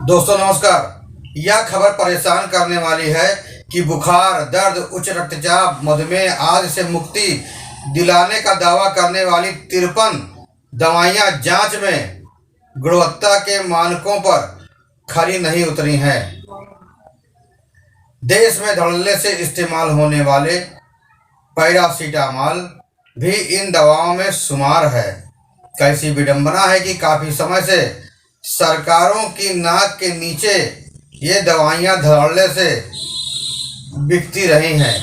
दोस्तों नमस्कार। यह खबर परेशान करने वाली है कि बुखार, दर्द, उच्च रक्तचाप, मधुमेह आदि से मुक्ति दिलाने का दावा करने वाली 53 दवाइयां जांच में गुणवत्ता के मानकों पर खरी नहीं उतरी हैं। देश में धड़ल्ले से इस्तेमाल होने वाले पैरासीटामॉल भी इन दवाओं में शुमार है। कैसी विडंबना है कि काफ़ी समय से सरकारों की नाक के नीचे ये दवाइयां धड़ल्ले से बिकती रही हैं।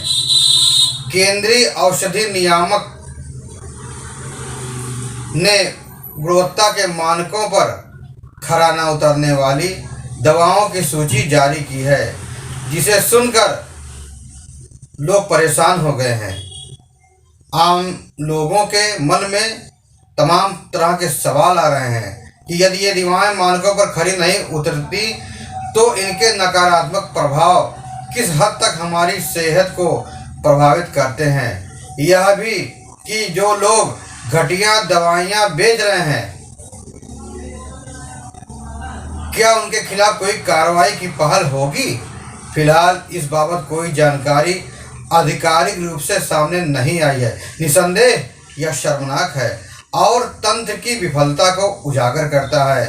केंद्रीय औषधि नियामक ने गुणवत्ता के मानकों पर खरा न उतरने वाली दवाओं की सूची जारी की है, जिसे सुनकर लोग परेशान हो गए हैं। आम लोगों के मन में तमाम तरह के सवाल आ रहे हैं कि यदि ये दवाएं मानकों पर खरी नहीं उतरती तो इनके नकारात्मक प्रभाव किस हद तक हमारी सेहत को प्रभावित करते हैं। यह भी कि जो लोग घटिया दवाइयां बेच रहे हैं, क्या उनके खिलाफ कोई कार्रवाई की पहल होगी। फिलहाल इस बाबत कोई जानकारी आधिकारिक रूप से सामने नहीं आई है। निसंदेह यह शर्मनाक है और तंत्र की विफलता को उजागर करता है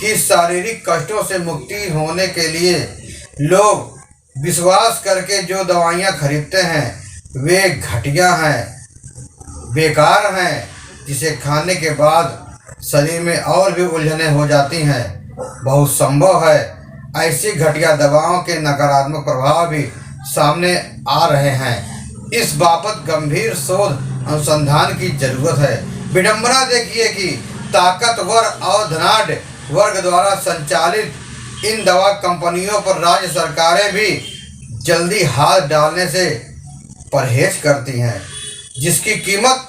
कि शारीरिक कष्टों से मुक्ति होने के लिए लोग विश्वास करके जो दवाइयां खरीदते हैं वे घटिया हैं, बेकार हैं, जिसे खाने के बाद शरीर में और भी उलझनें हो जाती हैं। बहुत संभव है ऐसी घटिया दवाओं के नकारात्मक प्रभाव भी सामने आ रहे हैं। इस बाबत गंभीर शोध अनुसंधान की जरूरत है। विडंबना देखिए कि ताकतवर और धनाढ़ वर्ग द्वारा संचालित इन दवा कंपनियों पर राज्य सरकारें भी जल्दी हाथ डालने से परहेज करती हैं, जिसकी कीमत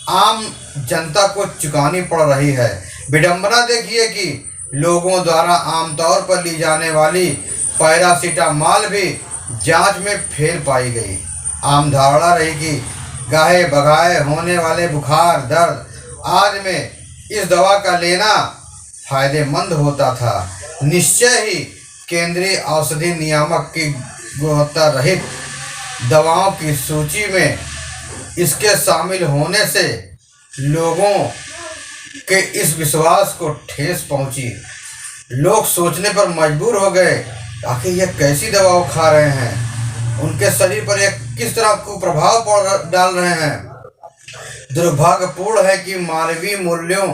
आम जनता को चुकानी पड़ रही है। विडंबना देखिए कि लोगों द्वारा आमतौर पर ली जाने वाली पैरासीटामॉल भी जांच में फेल पाई गई। आम धारणा रही कि गाहे बगाहे होने वाले बुखार, दर्द आदि में इस दवा का लेना फायदेमंद होता था। निश्चय ही केंद्रीय औषधि नियामक की गुणवत्ता रहित दवाओं की सूची में इसके शामिल होने से लोगों के इस विश्वास को ठेस पहुंची। लोग सोचने पर मजबूर हो गए आखिर यह कैसी दवाओं खा रहे हैं, उनके शरीर पर यह किस तरह को प्रभाव डाल रहे हैं। दुर्भाग्यपूर्ण है कि मानवीय मूल्यों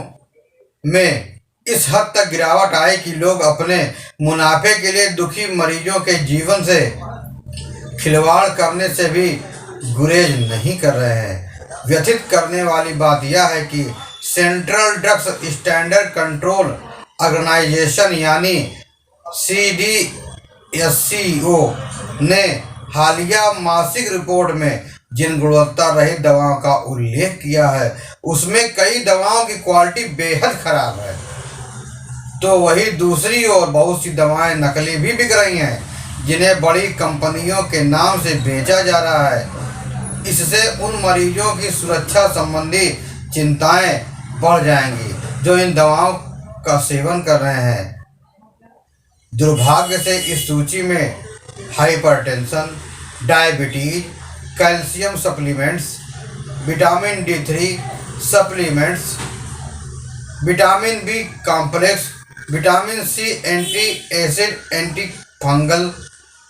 में इस हद तक गिरावट आई कि लोग अपने मुनाफे के लिए दुखी मरीजों के जीवन से खिलवाड़ करने से भी गुरेज नहीं कर रहे हैं। व्यथित करने वाली बात यह है कि central drugs standard control organisation यानी CDSCO ने हालिया मासिक रिपोर्ट में जिन गुणवत्ता रहित दवाओं का उल्लेख किया है उसमें कई दवाओं की क्वालिटी बेहद खराब है, तो वही दूसरी ओर बहुत सी दवाएं नकली भी बिक रही हैं जिन्हें बड़ी कंपनियों के नाम से बेचा जा रहा है। इससे उन मरीजों की सुरक्षा संबंधी चिंताएं बढ़ जाएंगी जो इन दवाओं का सेवन कर रहे हैं। दुर्भाग्य से इस सूची में hypertension, diabetes, calcium supplements, vitamin D3 supplements, vitamin B complex, vitamin C anti acid, anti fungal,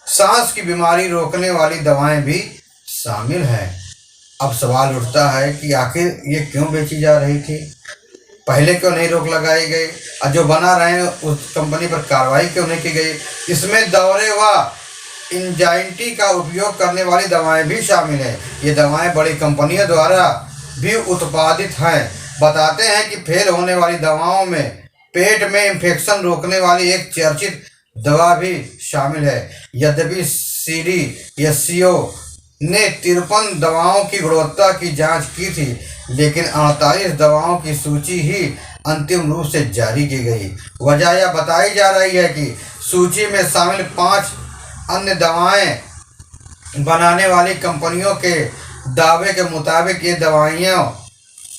सांस की बीमारी रोकने वाली दवाएं भी शामिल हैं। अब सवाल उठता है कि आखिर ये क्यों बेची जा रही थी, पहले क्यों नहीं रोक लगाई गई और जो बना रहे हैं उस कंपनी पर कार्रवाई क्यों नहीं की गई। इसमें दौरे व एंजाइटी का उपयोग करने वाली दवाएं भी शामिल हैं। ये दवाएं बड़ी कंपनियों द्वारा भी उत्पादित हैं। बताते हैं कि फेल होने वाली दवाओं में पेट में इंफेक्शन रोकने वाली एक चर्चित दवा भी शामिल है। यद्यपि CDSCO ने 53 दवाओं की गुणवत्ता की जांच की थी, लेकिन 48 दवाओं की सूची ही अंतिम रूप से जारी की गई। वजह यह बताई जा रही है कि सूची में शामिल 5 अन्य दवाएं बनाने वाली कंपनियों के दावे के मुताबिक ये दवाइयाँ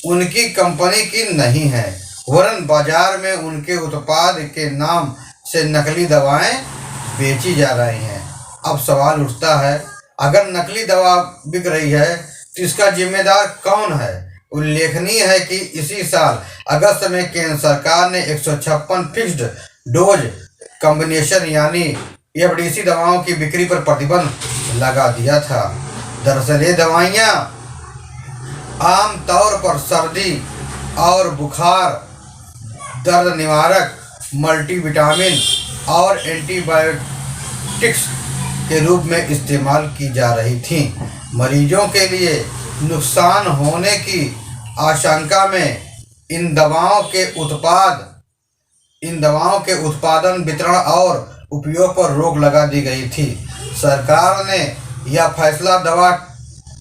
उनकी कंपनी की नहीं हैं, वरन बाजार में उनके उत्पाद के नाम से नकली दवाएं बेची जा रही हैं। अब सवाल उठता है, अगर नकली दवा बिक रही है तो इसका जिम्मेदार कौन है? उल्लेखनीय है कि इसी साल अगस्त में केंद्र सरकार ने 156 फिक्स्ड डोज कॉम्बिनेशन यानी एफडीसी दवाओं की बिक्री पर प्रतिबंध लगा दिया था। दरअसल ये दवाइयाँ आम तौर पर सर्दी और बुखार, दर्द निवारक, मल्टीविटामिन और एंटीबायोटिक्स के रूप में इस्तेमाल की जा रही थीं। मरीजों के लिए नुकसान होने की आशंका में इन दवाओं के उत्पादन, वितरण और उपयोग पर रोक लगा दी गई थी। सरकार ने यह फैसला दवा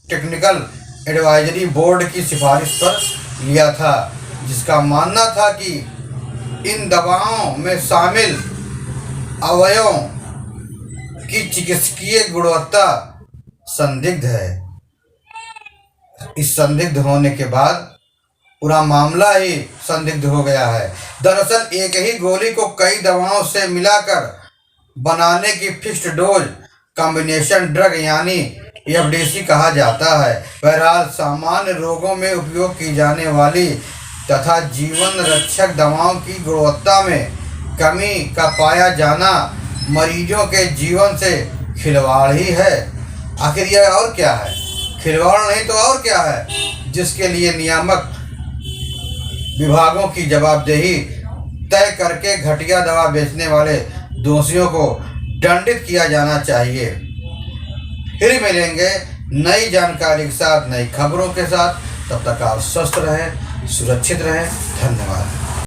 टेक्निकल एडवाइजरी बोर्ड की सिफारिश पर लिया था, जिसका मानना था कि इन दवाओं में शामिल अवयवों की चिकित्सकीय गुणवत्ता संदिग्ध है। इस संदिग्ध होने के बाद पूरा मामला ही संदिग्ध हो गया है। दरअसल एक ही गोली को कई दवाओं से मिलाकर बनाने की फिक्स्ड डोज कॉम्बिनेशन ड्रग यानी एफडीसी कहा जाता है। बहरहाल सामान्य रोगों में उपयोग की जाने वाली तथा जीवन रक्षक दवाओं की गुणवत्ता में कमी का पाया जाना मरीजों के जीवन से खिलवाड़ ही है। आखिर यह और क्या है? खिलवाड़ नहीं तो और क्या है, जिसके लिए नियामक विभागों की जवाबदेही तय करके घटिया दवा बेचने वाले दोषियों को दंडित किया जाना चाहिए। फिर मिलेंगे नई जानकारी के साथ, नई खबरों के साथ। तब तक आप स्वस्थ रहें, सुरक्षित रहें। धन्यवाद।